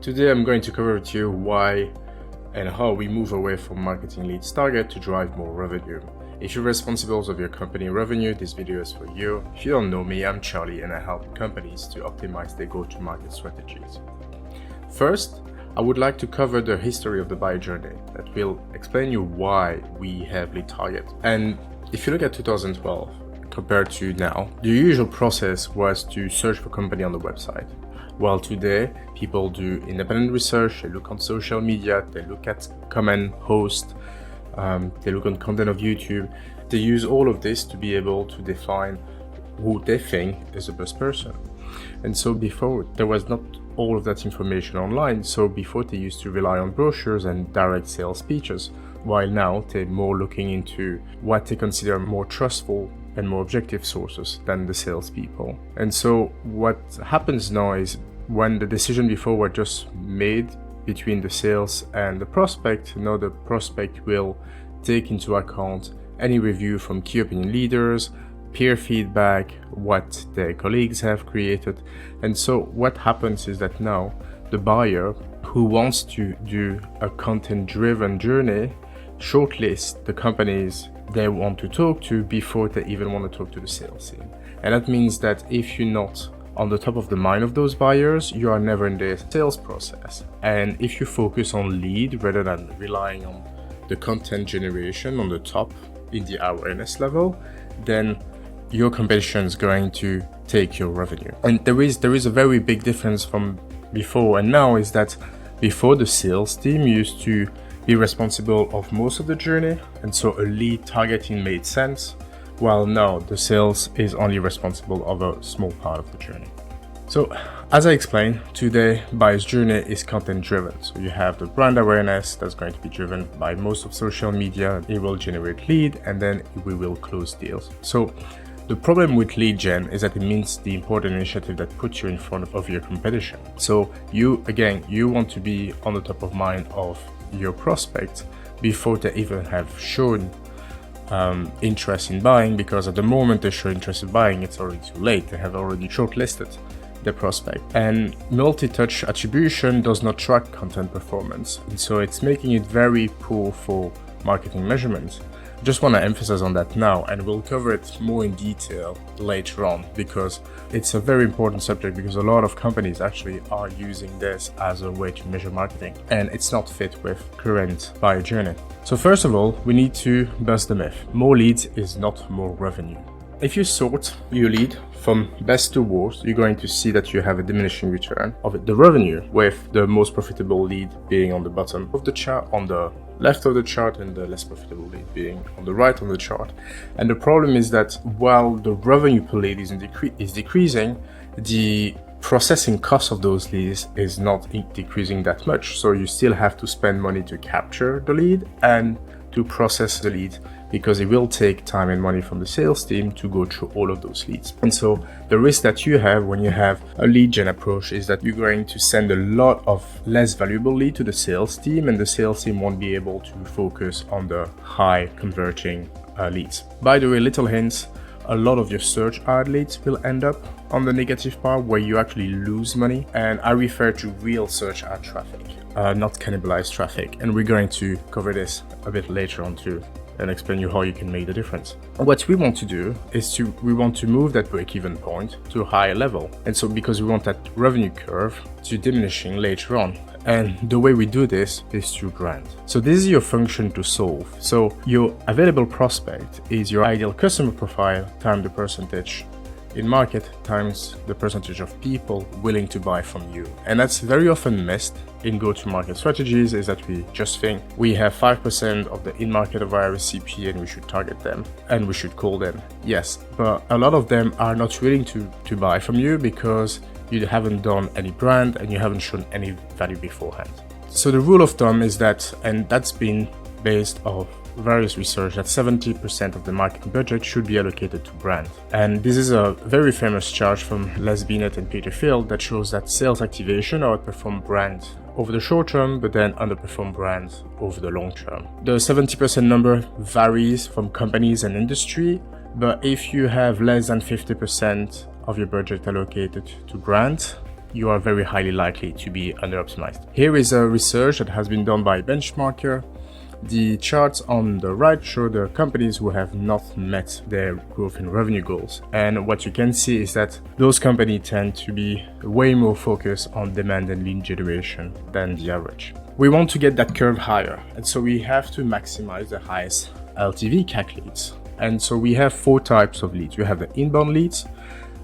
Today I'm going to cover with you why and how we move away from marketing leads target to drive more revenue. If you're responsible of your company revenue, this video is for you. If you don't know me, I'm Charlie and I help companies to optimize their go-to-market strategies. First, I would like to cover the history of the buyer journey that will explain you why we have lead target. And if you look at 2012 compared to now, the usual process was to search for company on the website. While today, people do independent research, they look on social media, they look at comment, post, they look on content of YouTube. They use all of this to be able to define who they think is the best person. And so before, there was not all of that information online. So before, they used to rely on brochures and direct sales speeches, while now they're more looking into what they consider more trustful and more objective sources than the salespeople. And so what happens now is when the decision before were just made between the sales and the prospect, now the prospect will take into account any review from key opinion leaders, peer feedback, what their colleagues have created. And so what happens is that now the buyer who wants to do a content-driven journey shortlist the companies they want to talk to before they even want to talk to the sales team. And that means that if you're not on the top of the mind of those buyers, you are never in the sales process. And if you focus on lead rather than relying on the content generation on the top in the awareness level, then your competition is going to take your revenue. And there is a very big difference from before and now, is that before the sales team used to be responsible of most of the journey, and so a lead targeting made sense, while now the sales is only responsible of a small part of the journey. So as I explained, today buyer's journey is content driven. So you have the brand awareness that's going to be driven by most of social media. It will generate lead and then we will close deals. So the problem with lead gen is that it means the important initiative that puts you in front of your competition. So you want to be on the top of mind of your prospect before they even have shown interest in buying, because at the moment they show interest in buying, it's already too late. They have already shortlisted the prospect. And multi-touch attribution does not track content performance, and so it's making it very poor for marketing measurements. I just want to emphasize on that now, and we'll cover it more in detail later on, because it's a very important subject, because a lot of companies actually are using this as a way to measure marketing, and it's not fit with current buyer journey. So first of all, we need to bust the myth. More leads is not more revenue. If you sort your lead from best to worst, you're going to see that you have a diminishing return of the revenue, with the most profitable lead being on the bottom of the chart, on the left of the chart, and the less profitable lead being on the right of the chart. And the problem is that while the revenue per lead is decreasing, the processing cost of those leads is not decreasing that much. So you still have to spend money to capture the lead and to process the lead, because it will take time and money from the sales team to go through all of those leads. And so the risk that you have when you have a lead gen approach is that you're going to send a lot of less valuable lead to the sales team, and the sales team won't be able to focus on the high converting leads. By the way, little hints, a lot of your search ad leads will end up on the negative part where you actually lose money. And I refer to real search ad traffic, not cannibalized traffic. And we're going to cover this a bit later on too, and explain you how you can make the difference. What we want to do is we want to move that break-even point to a higher level. And so because we want that revenue curve to diminishing later on. And the way we do this is through brand. So this is your function to solve. So your available prospect is your ideal customer profile times the percentage in market times the percentage of people willing to buy from you. And that's very often missed in go-to-market strategies, is that we just think we have 5% of the in-market of our RCP and we should target them and we should call them. Yes, but a lot of them are not willing to buy from you because you haven't done any brand and you haven't shown any value beforehand. So the rule of thumb is that, and that's been based on various research, that 70% of the marketing budget should be allocated to brand. And this is a very famous chart from Les Binet and Peter Field that shows that sales activation outperform brand over the short term, but then underperform brands over the long term. The 70% number varies from companies and industry, but if you have less than 50% of your budget allocated to brand, you are very highly likely to be under-optimized. Here is a research that has been done by Benchmarker. The charts on the right show the companies who have not met their growth and revenue goals. And what you can see is that those companies tend to be way more focused on demand and lead generation than the average. We want to get that curve higher, and so we have to maximize the highest LTV CAC leads. And so we have 4 types of leads. We have the inbound leads,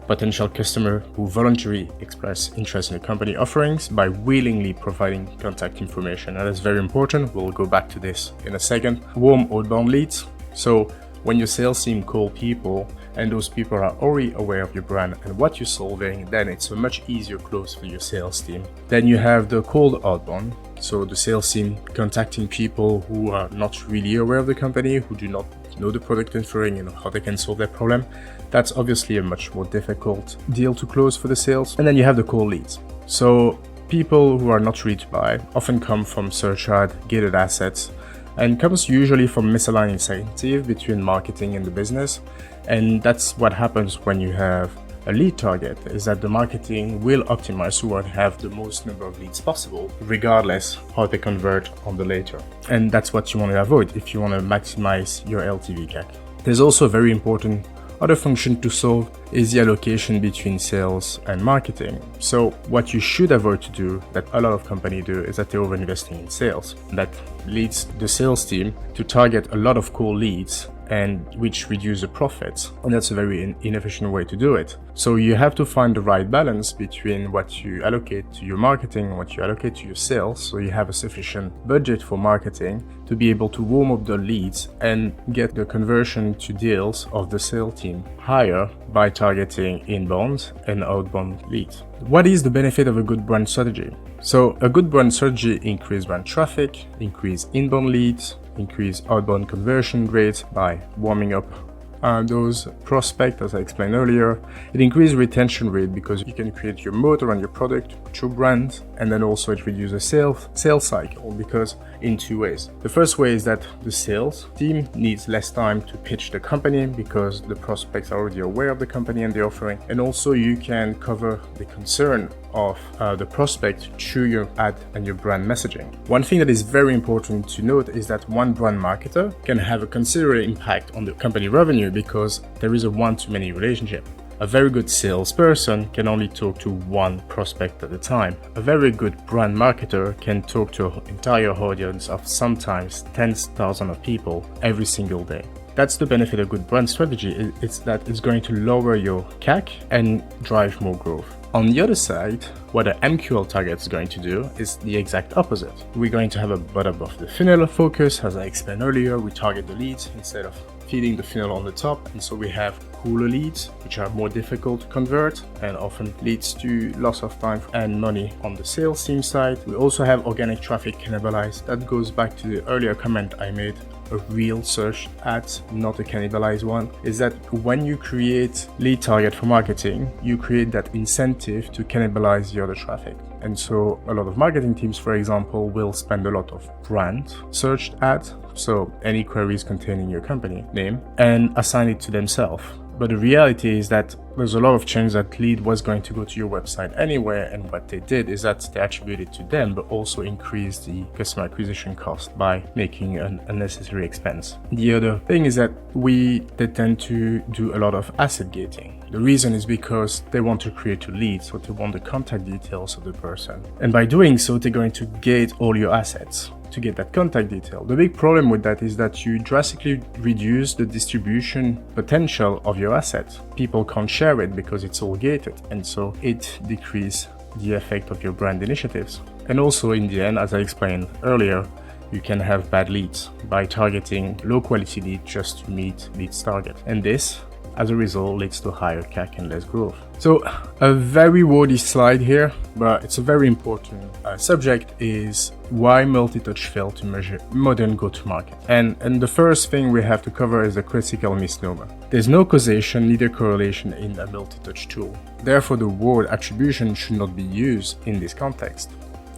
potential customer who voluntarily express interest in the company offerings by willingly providing contact information. And that's very important. We'll go back to this in a second. Warm outbound leads. So when your sales team call people and those people are already aware of your brand and what you're solving, then it's a much easier close for your sales team. Then you have the cold outbound. So the sales team contacting people who are not really aware of the company, who do not know the product offering and how they can solve their problem. That's obviously a much more difficult deal to close for the sales. And then you have the cold leads. So people who are not ready to buy often come from search ad, gated assets, and comes usually from misaligned incentive between marketing and the business. And that's what happens when you have a lead target, is that the marketing will optimize to have the most number of leads possible, regardless how they convert on the later. And that's what you want to avoid if you want to maximize your LTV CAC. There's also a very important other function to solve is the allocation between sales and marketing. So what you should avoid to do, that a lot of companies do, is that they're over-investing in sales. That leads the sales team to target a lot of cold leads, and which reduce the profits. And that's a very inefficient way to do it. So you have to find the right balance between what you allocate to your marketing and what you allocate to your sales. So you have a sufficient budget for marketing to be able to warm up the leads and get the conversion to deals of the sales team higher by targeting inbound and outbound leads. What is the benefit of a good brand strategy? So a good brand strategy increases brand traffic, increase inbound leads, increase outbound conversion rates by warming up those prospects, as I explained earlier. It increases retention rate because you can create your moat around your product, your brand, and then also it reduces sales cycle because in 2 ways. The first way is that the sales team needs less time to pitch the company because the prospects are already aware of the company and the offering, and also you can cover the concern of the prospect through your ad and your brand messaging. One thing that is very important to note is that one brand marketer can have a considerable impact on the company revenue because there is a one-to-many relationship. A very good salesperson can only talk to one prospect at a time. A very good brand marketer can talk to an entire audience of sometimes tens of thousands of people every single day. That's the benefit of good brand strategy. It's that it's going to lower your CAC and drive more growth. On the other side, what an MQL target is going to do is the exact opposite. We're going to have a bottom of the funnel focus. As I explained earlier, we target the leads instead of feeding the funnel on the top, and so we have cooler leads, which are more difficult to convert and often leads to loss of time and money on the sales team side. We also have organic traffic cannibalized. That goes back to the earlier comment I made. A real search ad, not a cannibalized one, is that when you create lead target for marketing, you create that incentive to cannibalize the other traffic. And so a lot of marketing teams, for example, will spend a lot of brand searched ads, so any queries containing your company name, and assign it to themselves. But the reality is that there's a lot of chance that lead was going to go to your website anywhere, and what they did is that they attributed to them, but also increased the customer acquisition cost by making an unnecessary expense. The other thing is that they tend to do a lot of asset gating. The reason is because they want to create a lead, so they want the contact details of the person. And by doing so, they're going to gate all your assets to get that contact detail. The big problem with that is that you drastically reduce the distribution potential of your assets. People can't share it because it's all gated, and so it decreases the effect of your brand initiatives. And also in the end, as I explained earlier, you can have bad leads by targeting low quality leads just to meet leads target. And this, as a result, leads to higher CAC and less growth. So a very wordy slide here, but it's a very important subject, is why multi-touch failed to measure modern go-to-market. And the first thing we have to cover is a critical misnomer. There's no causation, neither correlation in a multi-touch tool. Therefore, the word attribution should not be used in this context.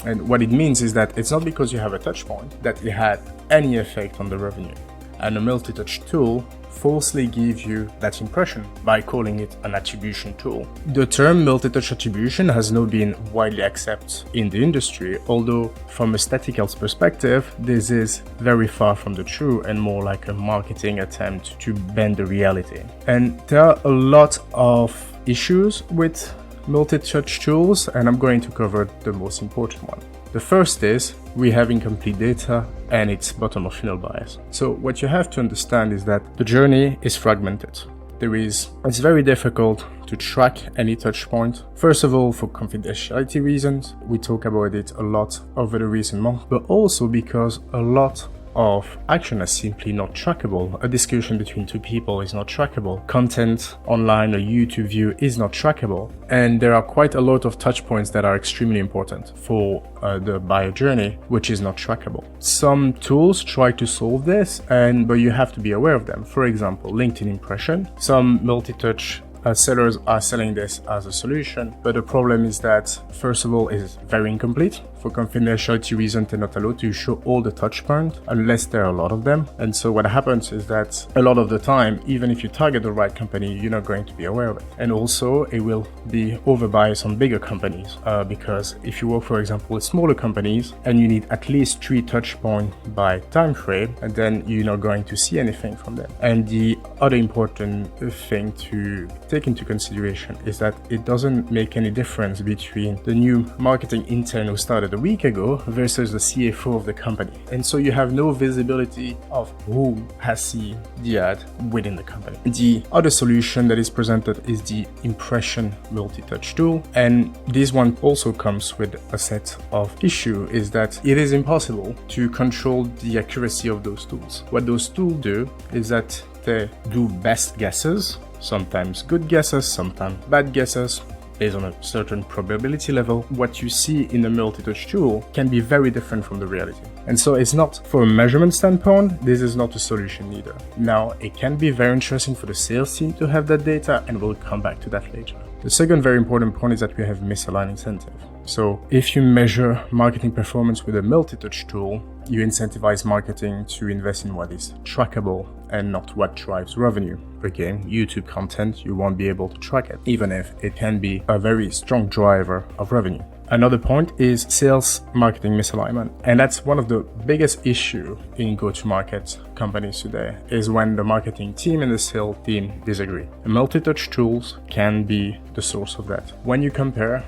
And what it means is that it's not because you have a touch point that it had any effect on the revenue. and a multi-touch tool falsely gives you that impression by calling it an attribution tool. The term multi-touch attribution has not been widely accepted in the industry, although from a statistical perspective, this is very far from the truth and more like a marketing attempt to bend the reality. And there are a lot of issues with multi-touch tools, and I'm going to cover the most important one. The first is we have incomplete data and it's bottom of funnel bias. So what you have to understand is that the journey is fragmented. It's very difficult to track any touch point. First of all, for confidentiality reasons, we talk about it a lot over the recent months, but also because a lot of action is simply not trackable. A discussion between two people is not trackable. Content online, a YouTube view is not trackable. And there are quite a lot of touch points that are extremely important for the buyer journey, which is not trackable. Some tools try to solve this, but you have to be aware of them. For example, LinkedIn impression. Some multi-touch sellers are selling this as a solution, but the problem is that, first of all, it is very incomplete. For confidentiality reasons, they're not allowed to show all the touch points unless there are a lot of them. And so what happens is that a lot of the time, even if you target the right company, you're not going to be aware of it. And also it will be over-biased on bigger companies because if you work, for example, with smaller companies and you need at least 3 touch points by time frame, and then you're not going to see anything from them. And the other important thing to take into consideration is that it doesn't make any difference between the new marketing intern who started a week ago versus the CFO of the company. And so you have no visibility of who has seen the ad within the company. The other solution that is presented is the impression multi-touch tool. And this one also comes with a set of issues, is that it is impossible to control the accuracy of those tools. What those tools do is that they do best guesses, sometimes good guesses, sometimes bad guesses, based on a certain probability level. What you see in a multi-touch tool can be very different from the reality. And so it's not, for a measurement standpoint, this is not a solution either. Now, it can be very interesting for the sales team to have that data, and we'll come back to that later. The second very important point is that we have misaligned incentive. So if you measure marketing performance with a multi-touch tool, you incentivize marketing to invest in what is trackable and not what drives revenue. Again, YouTube content, you won't be able to track it, even if it can be a very strong driver of revenue. Another point is sales marketing misalignment. And that's one of the biggest issues in go-to-market companies today, is when the marketing team and the sales team disagree. And multi-touch tools can be the source of that. When you compare,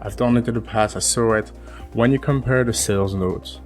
I've done it in the past, I saw it, when you compare the sales notes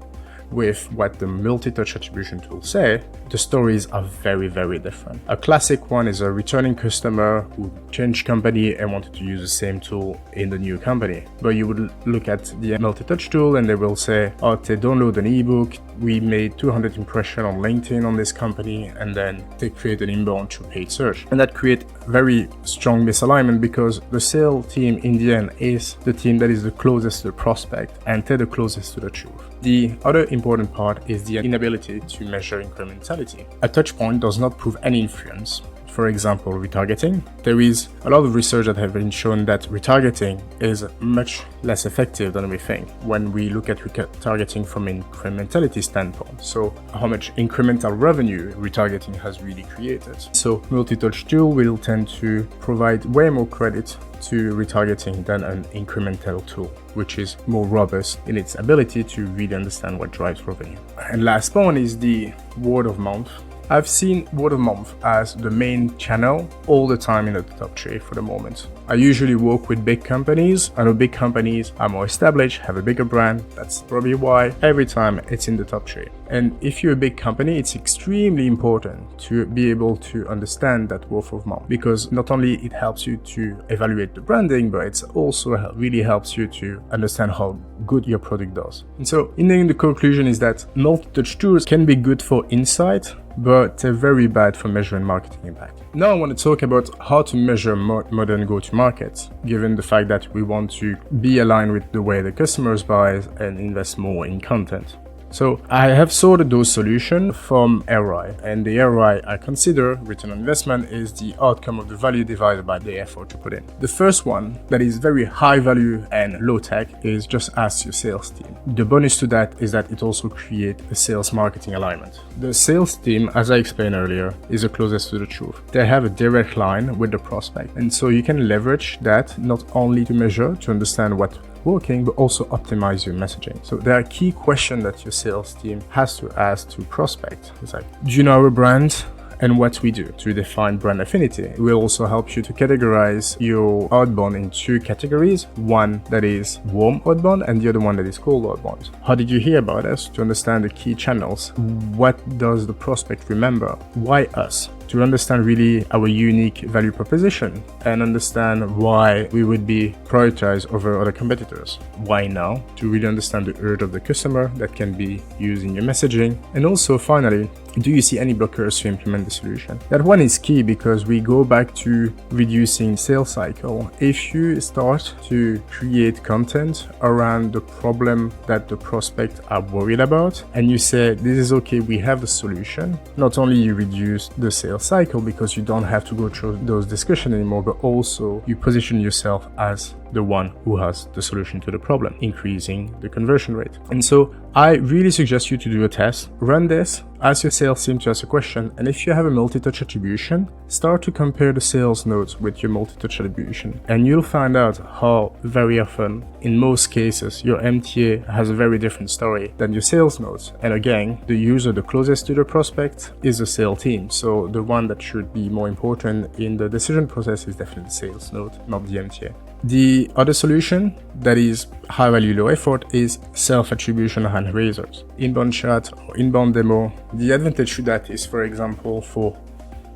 with what the multi-touch attribution tools say, the stories are very, very different. A classic one is a returning customer who changed company and wanted to use the same tool in the new company. But you would look at the multi-touch tool and they will say, oh, they download an ebook, we made 200 impressions on LinkedIn on this company, and then they create an inbound through paid search. And that creates very strong misalignment because the sales team in the end is the team that is the closest to the prospect and they're the closest to the truth. The other important part is the inability to measure incrementality. A touch point does not prove any influence. For example, retargeting. There is a lot of research that have been shown that retargeting is much less effective than we think when we look at retargeting from an incrementality standpoint. So how much incremental revenue retargeting has really created. So multi-touch tool will tend to provide way more credit to retargeting than an incremental tool, which is more robust in its ability to really understand what drives revenue. And last point is the word of mouth. I've seen word of mouth as the main channel all the time in the top 3 for the moment. I usually work with big companies. I know big companies are more established, have a bigger brand. That's probably why every time it's in the top 3. And if you're a big company, it's extremely important to be able to understand that word of mouth, because not only it helps you to evaluate the branding, but it's also really helps you to understand how good your product does. And so in the conclusion is that multi-touch tools can be good for insight, but they're very bad for measuring marketing impact. Now I want to talk about how to measure modern go-to-market, given the fact that we want to be aligned with the way the customers buy and invest more in content. So I have sorted those solutions from ROI, and the ROI I consider, return on investment, is the outcome of the value divided by the effort you put in. The first one, that is very high value and low tech, is just ask your sales team. The bonus to that is that it also creates a sales marketing alignment. The sales team, as I explained earlier, is the closest to the truth. They have a direct line with the prospect, and so you can leverage that not only to measure, to understand what working, but also optimize your messaging. So there are key questions that your sales team has to ask to prospect. It's like, do you know our brand and what we do? To define brand affinity. It will also help you to categorize your outbound in two categories, one that is warm outbound and the other one that is cold outbound. How did you hear about us? To understand the key channels. What does the prospect remember? Why us? To understand really our unique value proposition and understand why we would be prioritized over other competitors. Why now? To really understand the urge of the customer that can be used in your messaging. And also finally, do you see any blockers to implement the solution? That one is key because we go back to reducing sales cycle. If you start to create content around the problem that the prospect are worried about and you say, this is okay, we have the solution, not only you reduce the sales cycle because you don't have to go through those discussions anymore, but also you position yourself as the one who has the solution to the problem, increasing the conversion rate. And so I really suggest you to do a test, run this, ask your sales team to ask a question, and if you have a multi-touch attribution, start to compare the sales notes with your multi-touch attribution, and you'll find out how very often, in most cases, your MTA has a very different story than your sales notes. And again, the user the closest to the prospect is the sales team, so the one that should be more important in the decision process is definitely the sales note, not the MTA. The other solution that is high value, low effort is self-attribution hand raisers. Inbound chat or inbound demo. The advantage to that is, for example, for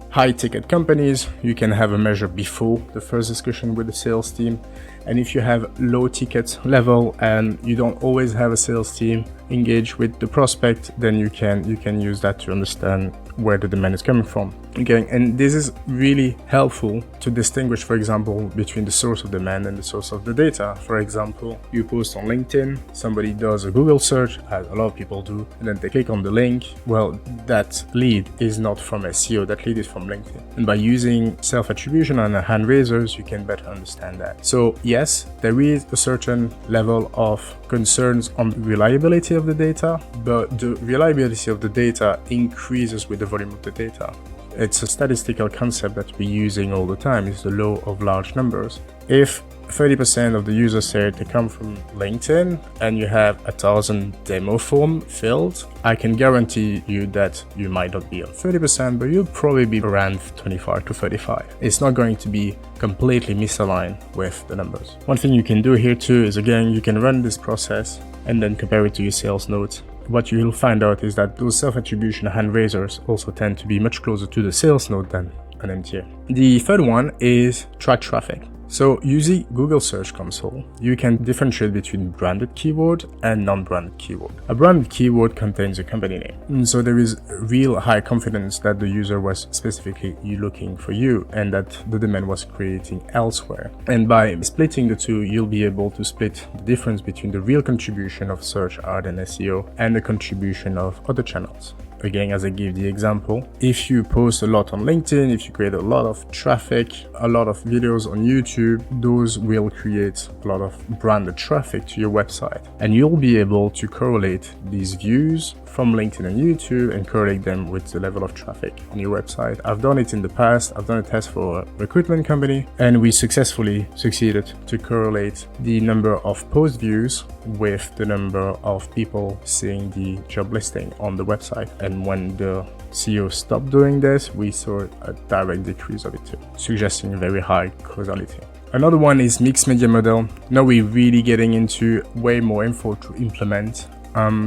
high ticket companies, you can have a measure before the first discussion with the sales team. And if you have low ticket level and you don't always have a sales team engaged with the prospect, then you can use that to understand where the demand is coming from. Okay, and this is really helpful to distinguish, for example, between the source of demand and the source of the data. For example, you post on LinkedIn, somebody does a Google search, as a lot of people do, and then they click on the link. Well, that lead is not from SEO, that lead is from LinkedIn. And by using self-attribution and hand raisers, you can better understand that. So yes, there is a certain level of concerns on the reliability of the data, but the reliability of the data increases with the volume of the data. It's a statistical concept that we're using all the time. It's the law of large numbers. If 30% of the users say they come from LinkedIn and you have 1,000 demo form filled, I can guarantee you that you might not be on 30%, but you'll probably be around 25 to 35. It's not going to be completely misaligned with the numbers. One thing you can do here too is, again, you can run this process and then compare it to your sales notes. What you'll find out is that those self-attribution hand raisers also tend to be much closer to the sales node than an MTA. The third one is track traffic. So using Google Search Console, you can differentiate between branded keyword and non-branded keyword. A branded keyword contains a company name. And so there is real high confidence that the user was specifically looking for you and that the demand was creating elsewhere. And by splitting the two, you'll be able to split the difference between the real contribution of search, ad, and SEO and the contribution of other channels. Again, as I gave the example, if you post a lot on LinkedIn, if you create a lot of traffic, a lot of videos on YouTube, those will create a lot of branded traffic to your website. And you'll be able to correlate these views from LinkedIn and YouTube and correlate them with the level of traffic on your website. I've done it in the past. I've done a test for a recruitment company and we successfully succeeded to correlate the number of post views with the number of people seeing the job listing on the website. And when the CEO stopped doing this, we saw a direct decrease of it too, suggesting a very high causality. Another one is mixed media model. Now we're really getting into way more info to implement.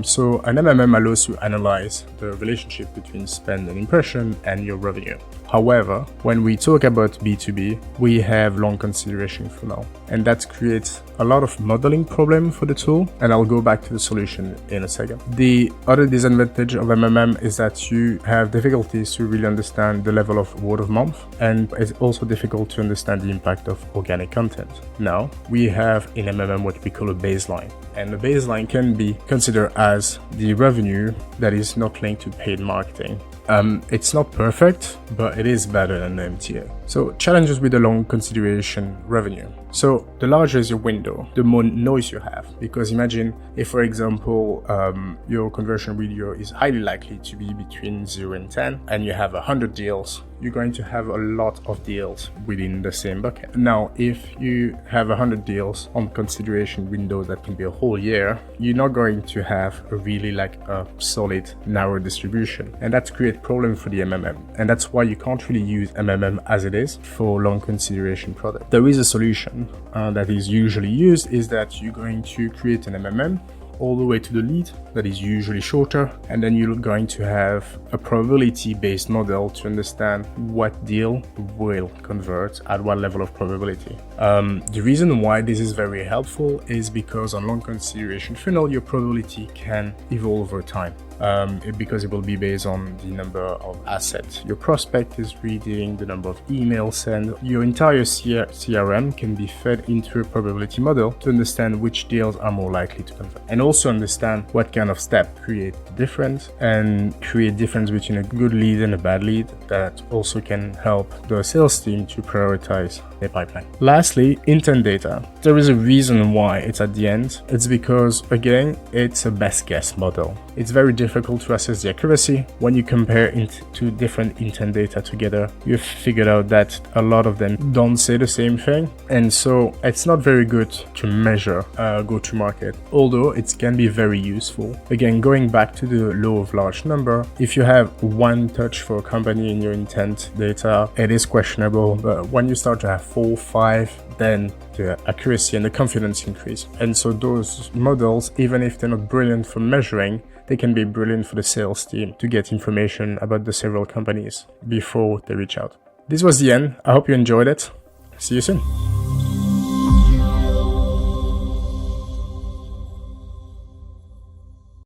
So an MMM allows you to analyze the relationship between spend and impression and your revenue. However, when we talk about B2B, we have long consideration funnel, and that creates a lot of modeling problem for the tool, and I'll go back to the solution in a second. The other disadvantage of MMM is that you have difficulties to really understand the level of word of mouth, and it's also difficult to understand the impact of organic content. Now, we have in MMM what we call a baseline, and the baseline can be considered as the revenue that is not linked to paid marketing. It's not perfect, but it is better than the MTA. So challenges with the long consideration revenue. So the larger is your window, the more noise you have. Because imagine if, for example, your conversion video is highly likely to be between 0 and 10, and you have 100 deals, you're going to have a lot of deals within the same bucket. Now, if you have 100 deals on consideration window that can be a whole year, you're not going to have a really like a solid narrow distribution, and that creates problem for the MMM. And that's why you can't really use MMM as it is for long consideration product. There is a solution that is usually used, is that you're going to create an MMM all the way to the lead that is usually shorter, and then you're going to have a probability based model to understand what deal will convert at what level of probability. The reason why this is very helpful is because on long consideration funnel your probability can evolve over time. Because it will be based on the number of assets your prospect is reading, the number of emails sent. Your entire CRM can be fed into a probability model to understand which deals are more likely to convert, and also understand what kind of step create the difference, and create difference between a good lead and a bad lead. That also can help the sales team to prioritize their pipeline. Lastly, intent data. There is a reason why it's at the end. It's because, again, it's a best guess model. It's very difficult to assess the accuracy. When you compare two different intent data together, you've figured out that a lot of them don't say the same thing. And so it's not very good to measure go-to-market, although it can be very useful. Again, going back to the law of large number, if you have one touch for a company in your intent data, it is questionable. But when you start to have 4, 5, then the accuracy and the confidence increase. And so those models, even if they're not brilliant for measuring, they can be brilliant for the sales team to get information about the several companies before they reach out. This was the end. I hope you enjoyed it. See you soon.